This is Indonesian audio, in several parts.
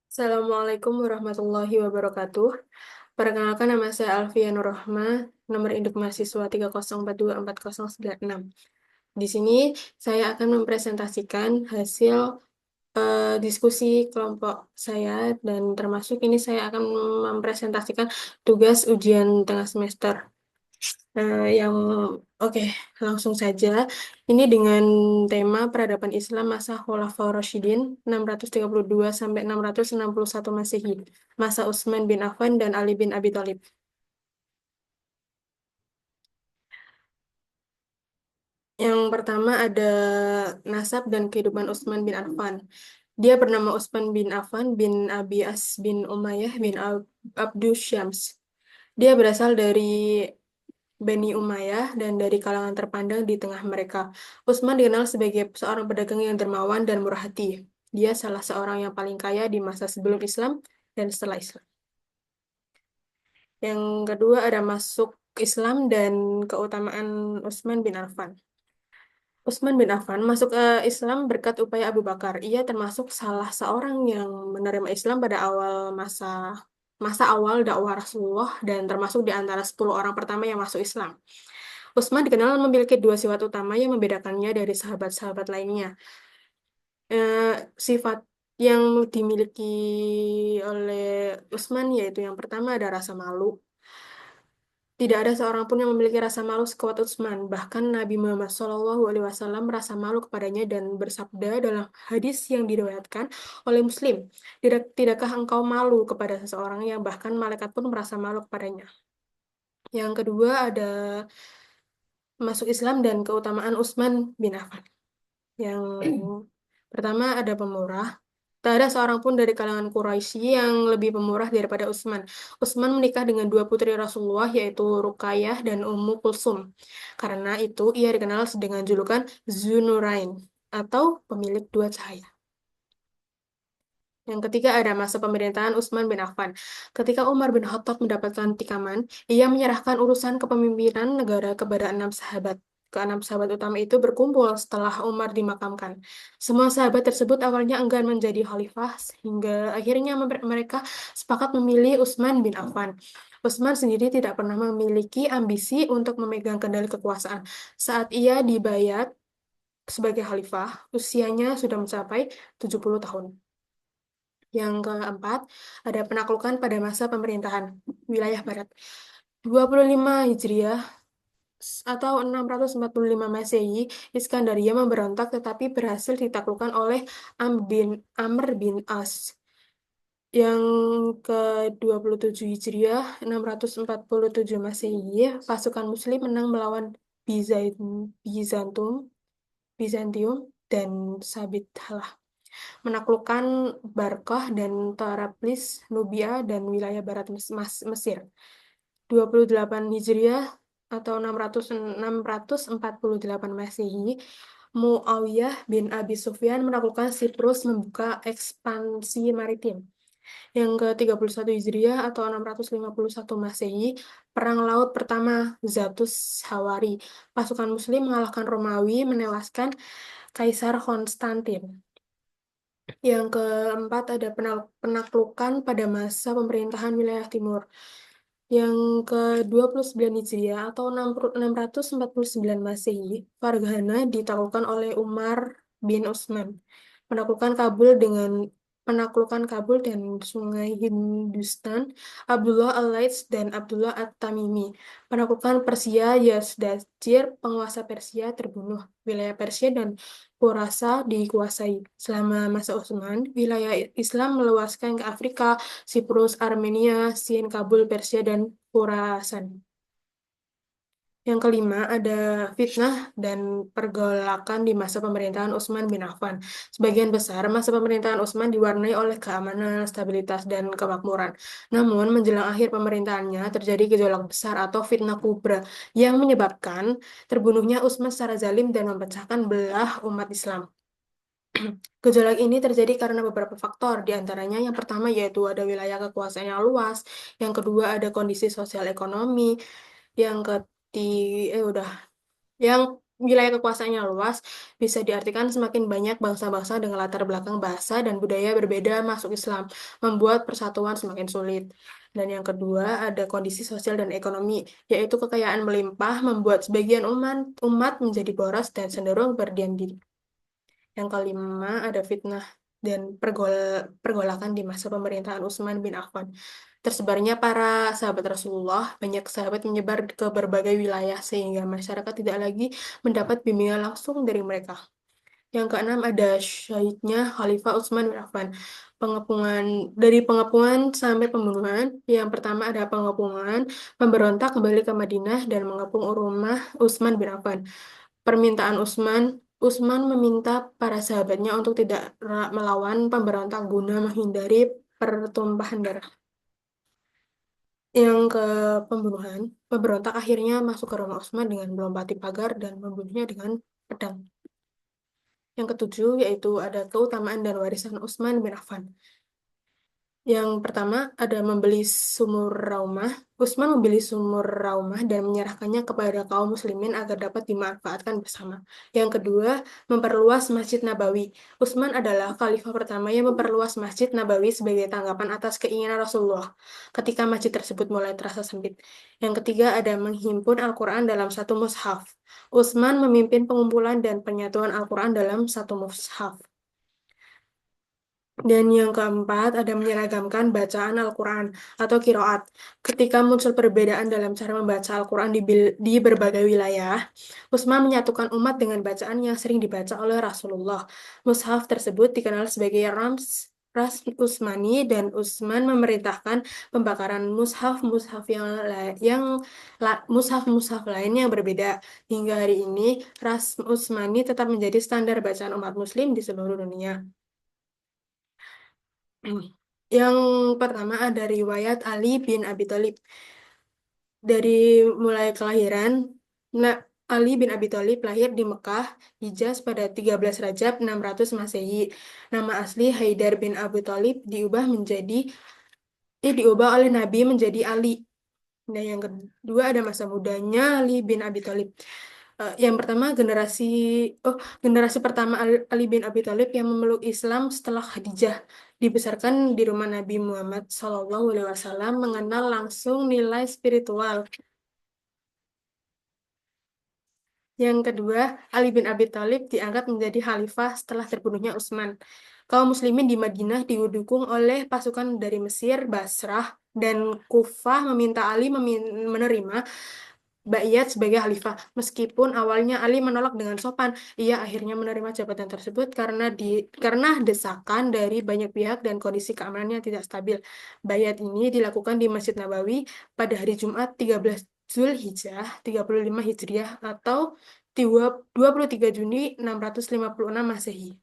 Assalamualaikum warahmatullahi wabarakatuh. Perkenalkan, nama saya Alfia Nurrohma, nomor induk mahasiswa 3042409. Di sini saya akan mempresentasikan hasil diskusi kelompok saya, dan termasuk ini saya akan mempresentasikan tugas ujian tengah semester. Yang oke, langsung saja. Ini dengan tema peradaban Islam masa Khulafaur Rasyidin 632 sampai 661 Masehi, masa Utsman bin Affan dan Ali bin Abi Thalib. Yang pertama ada nasab dan kehidupan Utsman bin Affan. Dia bernama Utsman bin Affan bin Abi As bin Umayyah bin Abdu Syams. Dia berasal dari Bani Umayyah dan dari kalangan terpandang di tengah mereka. Utsman dikenal sebagai seorang pedagang yang dermawan dan murah hati. Dia salah seorang yang paling kaya di masa sebelum Islam dan setelah Islam. Yang kedua ada masuk Islam dan keutamaan Utsman bin Affan. Utsman bin Affan masuk ke Islam berkat upaya Abu Bakar. Ia termasuk salah seorang yang menerima Islam pada awal masa awal dakwah Rasulullah, dan termasuk di antara 10 orang pertama yang masuk Islam. Utsman dikenal memiliki dua sifat utama yang membedakannya dari sahabat-sahabat lainnya. Eh, Sifat yang dimiliki oleh Utsman yaitu yang pertama ada rasa malu. Tidak ada seorang pun yang memiliki rasa malu sekuat Utsman. Bahkan Nabi Muhammad SAW merasa malu kepadanya dan bersabda dalam hadis yang diriwayatkan oleh Muslim, Tidakkah engkau malu kepada seseorang yang bahkan malaikat pun merasa malu kepadanya?" Yang kedua ada masuk Islam dan keutamaan Utsman bin Affan. Yang pertama ada pemurah. Tak ada seorang pun dari kalangan Quraisy yang lebih pemurah daripada Utsman. Utsman menikah dengan dua putri Rasulullah, yaitu Ruqayyah dan Ummu Kulsum. Karena itu ia dikenal dengan julukan Zunurain atau pemilik dua cahaya. Yang ketiga ada masa pemerintahan Utsman bin Affan. Ketika Umar bin Khattab mendapatkan tikaman, ia menyerahkan urusan kepemimpinan negara kepada enam sahabat. Keenam sahabat utama itu berkumpul setelah Umar dimakamkan. Semua sahabat tersebut awalnya enggan menjadi khalifah, sehingga akhirnya mereka sepakat memilih Utsman bin Affan. Utsman sendiri tidak pernah memiliki ambisi untuk memegang kendali kekuasaan. Saat ia dibayat sebagai khalifah, usianya sudah mencapai 70 tahun. Yang keempat, ada penaklukan pada masa pemerintahan wilayah Barat. 25 Hijriah atau 645 Masehi, Iskandaria memberontak tetapi berhasil ditaklukkan oleh Amr bin As. Yang ke-27 Hijriah, 647 Masehi, pasukan Muslim menang melawan Bizantium, Bizantium dan Sabithalah, menaklukkan Barkah dan Tarablis, Nubia, dan wilayah barat Mesir. 28 Hijriah atau 648 Masehi, Muawiyah bin Abi Sufyan menaklukkan Siprus, membuka ekspansi maritim. Yang ke-31 Hijriah atau 651 Masehi, Perang Laut Pertama Zatus Hawari. Pasukan Muslim mengalahkan Romawi, menewaskan Kaisar Konstantin. Yang keempat ada penaklukan pada masa pemerintahan wilayah timur. Yang ke-29 Hijriah atau 649 Masehi, Farghana ditaklukkan oleh Umar bin Utsman. Menaklukkan Kabul dengan Penaklukan Kabul dan Sungai Hindustan, Abdullah Al-Laits dan Abdullah At-Tamimi. Penaklukan Persia, Yazdajir, penguasa Persia, terbunuh. Wilayah Persia dan Khurasan dikuasai. Selama masa Utsman, wilayah Islam meluaskan ke Afrika, Siprus, Armenia, Sin, Kabul, Persia, dan Khurasan. Yang kelima, ada fitnah dan pergolakan di masa pemerintahan Utsman bin Affan. Sebagian besar masa pemerintahan Utsman diwarnai oleh keamanan, stabilitas, dan kemakmuran. Namun, menjelang akhir pemerintahannya, terjadi gejolak besar atau fitnah kubra yang menyebabkan terbunuhnya Utsman secara zalim dan memecahkan belah umat Islam. Gejolak ini terjadi karena beberapa faktor, di antaranya yang pertama yaitu ada wilayah kekuasaan yang luas, yang kedua ada kondisi sosial ekonomi, yang ketiga, udah. Yang wilayah kekuasaannya luas, bisa diartikan semakin banyak bangsa-bangsa dengan latar belakang bahasa dan budaya berbeda masuk Islam, membuat persatuan semakin sulit. Dan yang kedua, ada kondisi sosial dan ekonomi, yaitu kekayaan melimpah membuat sebagian umat menjadi boros dan cenderung berdiam diri. Yang kelima, ada fitnah dan pergolakan di masa pemerintahan Utsman bin Affan. Tersebarnya para sahabat Rasulullah, banyak sahabat menyebar ke berbagai wilayah sehingga masyarakat tidak lagi mendapat bimbingan langsung dari mereka. Yang keenam, ada syahidnya Khalifah Utsman bin Affan. Pengepungan dari pengepungan sampai pembunuhan. Yang pertama ada pengepungan, pemberontak kembali ke Madinah dan mengepung rumah Utsman bin Affan. Permintaan Utsman meminta para sahabatnya untuk tidak melawan pemberontak guna menghindari pertumpahan darah. Yang ke pembunuhan, pemberontak akhirnya masuk ke rumah Utsman dengan melompati pagar dan membunuhnya dengan pedang. Yang ketujuh yaitu ada keutamaan dan warisan Utsman bin Affan. Yang pertama ada membeli sumur Raumah. Utsman membeli sumur Raumah dan menyerahkannya kepada kaum muslimin agar dapat dimanfaatkan bersama. Yang kedua, memperluas Masjid Nabawi. Utsman adalah khalifah pertama yang memperluas Masjid Nabawi sebagai tanggapan atas keinginan Rasulullah ketika masjid tersebut mulai terasa sempit. Yang ketiga ada menghimpun Al-Quran dalam satu mushaf. Utsman memimpin pengumpulan dan penyatuan Al-Quran dalam satu mushaf. Dan yang keempat, ada menyeragamkan bacaan Al-Quran atau kiroat. Ketika muncul perbedaan dalam cara membaca Al-Quran di berbagai wilayah, Utsman menyatukan umat dengan bacaan yang sering dibaca oleh Rasulullah. Mushaf tersebut dikenal sebagai Ras Utsmani dan Utsman memerintahkan pembakaran mushaf-mushaf mushaf-mushaf lain yang berbeda. Hingga hari ini, Ras Utsmani tetap menjadi standar bacaan umat muslim di seluruh dunia. Yang pertama ada riwayat Ali bin Abi Thalib. Dari mulai kelahiran, nah, Ali bin Abi Thalib lahir di Mekah, Hijaz pada 13 Rajab 600 Masehi. Nama asli Haidar bin Abi Thalib diubah oleh Nabi menjadi Ali. Nah, yang kedua ada masa mudanya Ali bin Abi Thalib. Yang pertama generasi pertama Ali bin Abi Thalib yang memeluk Islam setelah Khadijah dibesarkan di rumah Nabi Muhammad SAW, mengenal langsung nilai spiritual. Yang kedua, Ali bin Abi Thalib diangkat menjadi khalifah setelah terbunuhnya Utsman. Kaum muslimin di Madinah didukung oleh pasukan dari Mesir, Basrah, dan Kufah meminta Ali menerima baiat sebagai khalifah. Meskipun awalnya Ali menolak dengan sopan, ia akhirnya menerima jabatan tersebut karena desakan dari banyak pihak dan kondisi keamanannya tidak stabil. Baiat ini dilakukan di Masjid Nabawi pada hari Jumat 13 Zulhijjah 35 Hijriah atau 23 Juni 656 Masehi.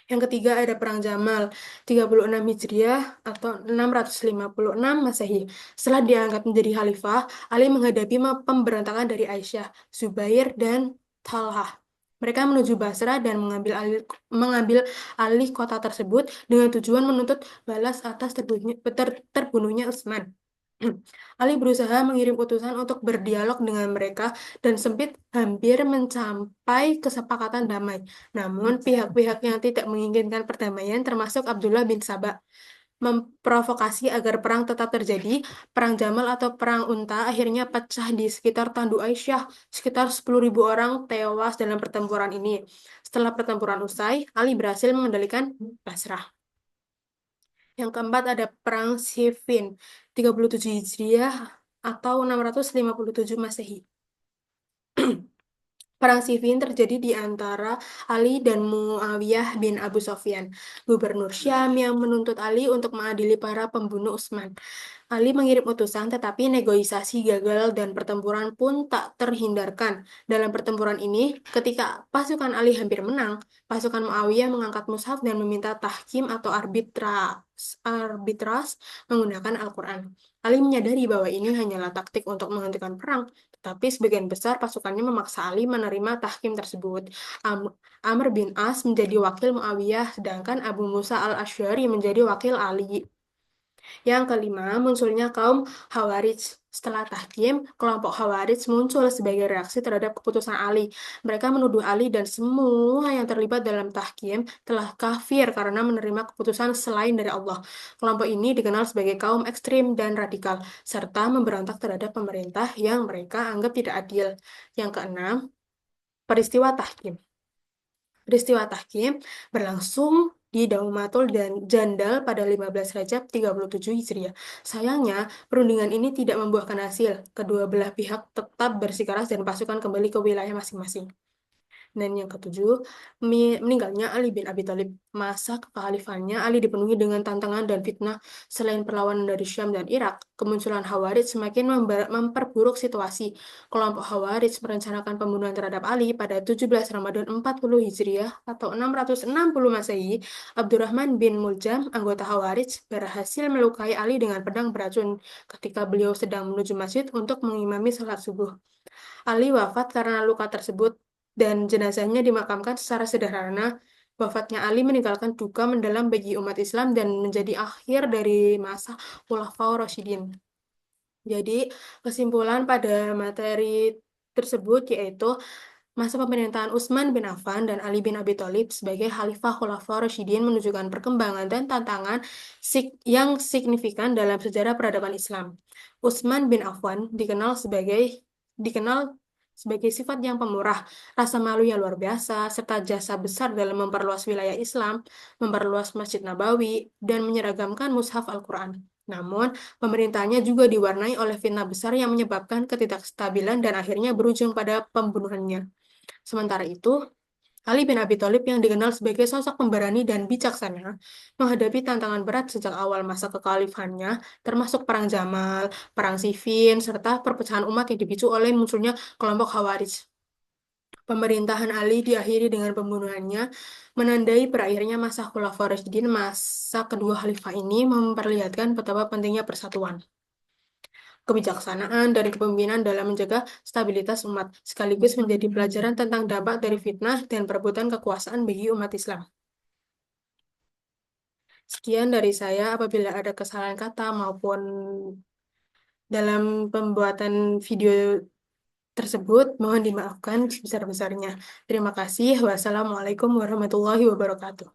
Yang ketiga ada Perang Jamal 36 Hijriah atau 656 Masehi. Setelah diangkat menjadi khalifah, Ali menghadapi pemberontakan dari Aisyah, Zubair, dan Talhah. Mereka menuju Basra dan mengambil alih kota tersebut dengan tujuan menuntut balas atas terbunuhnya Utsman. Ali berusaha mengirim utusan untuk berdialog dengan mereka dan sempit hampir mencapai kesepakatan damai. Namun, pihak-pihak yang tidak menginginkan perdamaian, termasuk Abdullah bin Sabah, memprovokasi agar perang tetap terjadi. Perang Jamal atau Perang Unta akhirnya pecah di sekitar Tandu Aisyah. Sekitar 10.000 orang tewas dalam pertempuran ini. Setelah pertempuran usai, Ali berhasil mengendalikan Basrah. Yang keempat ada Perang Siffin 37 Hijriah atau 657 Masehi. Perang Siffin terjadi di antara Ali dan Muawiyah bin Abu Sofyan, gubernur Syam yang menuntut Ali untuk mengadili para pembunuh Utsman. Ali mengirim utusan, tetapi negosiasi gagal dan pertempuran pun tak terhindarkan. Dalam pertempuran ini, ketika pasukan Ali hampir menang, pasukan Muawiyah mengangkat mushaf dan meminta tahkim atau arbitras menggunakan Al-Quran. Ali menyadari bahwa ini hanyalah taktik untuk menghentikan perang, tetapi sebagian besar pasukannya memaksa Ali menerima tahkim tersebut. Amr bin As menjadi wakil Muawiyah, sedangkan Abu Musa al-Asy'ari menjadi wakil Ali. Yang kelima, munculnya kaum Khawarij. Setelah tahkim, kelompok Khawarij muncul sebagai reaksi terhadap keputusan Ali. Mereka menuduh Ali dan semua yang terlibat dalam tahkim telah kafir karena menerima keputusan selain dari Allah. Kelompok ini dikenal sebagai kaum ekstrim dan radikal, serta memberontak terhadap pemerintah yang mereka anggap tidak adil. Yang keenam, peristiwa tahkim. Peristiwa tahkim berlangsung di Daumatul dan Jandal pada 15 Rajab 37 Hijriah. Sayangnya, perundingan ini tidak membuahkan hasil. Kedua belah pihak tetap bersikeras dan pasukan kembali ke wilayah masing-masing. Dan yang ketujuh, meninggalnya Ali bin Abi Thalib. Masa kekhalifannya, Ali dipenuhi dengan tantangan dan fitnah. Selain perlawanan dari Syam dan Irak, kemunculan Khawarij semakin memperburuk situasi. Kelompok Khawarij merencanakan pembunuhan terhadap Ali pada 17 Ramadan 40 Hijriah atau 660 Masehi. Abdurrahman bin Muljam, anggota Khawarij, berhasil melukai Ali dengan pedang beracun ketika beliau sedang menuju masjid untuk mengimami salat subuh. Ali wafat karena luka tersebut dan jenazahnya dimakamkan secara sederhana. Wafatnya Ali meninggalkan duka mendalam bagi umat Islam dan menjadi akhir dari masa Khulafaur Rasyidin. Jadi, kesimpulan pada materi tersebut yaitu masa pemerintahan Utsman bin Affan dan Ali bin Abi Thalib sebagai Khalifah Khulafaur Rasyidin menunjukkan perkembangan dan tantangan yang signifikan dalam sejarah peradaban Islam. Utsman bin Affan dikenal sebagai sifat yang pemurah, rasa malu yang luar biasa, serta jasa besar dalam memperluas wilayah Islam, memperluas Masjid Nabawi, dan menyeragamkan mushaf Al-Quran. Namun, pemerintahnya juga diwarnai oleh fitnah besar yang menyebabkan ketidakstabilan dan akhirnya berujung pada pembunuhannya. Sementara itu, Ali bin Abi Thalib yang dikenal sebagai sosok pemberani dan bijaksana, menghadapi tantangan berat sejak awal masa kekhalifannya, termasuk Perang Jamal, Perang Siffin, serta perpecahan umat yang dipicu oleh munculnya kelompok Khawarij. Pemerintahan Ali diakhiri dengan pembunuhannya, menandai berakhirnya masa Khulafaur Rasyidin. Masa kedua khalifah ini memperlihatkan betapa pentingnya persatuan, kebijaksanaan, dan kepemimpinan dalam menjaga stabilitas umat, sekaligus menjadi pelajaran tentang dampak dari fitnah dan perebutan kekuasaan bagi umat Islam. Sekian dari saya, apabila ada kesalahan kata maupun dalam pembuatan video tersebut, mohon dimaafkan sebesar-besarnya. Terima kasih. Wassalamualaikum warahmatullahi wabarakatuh.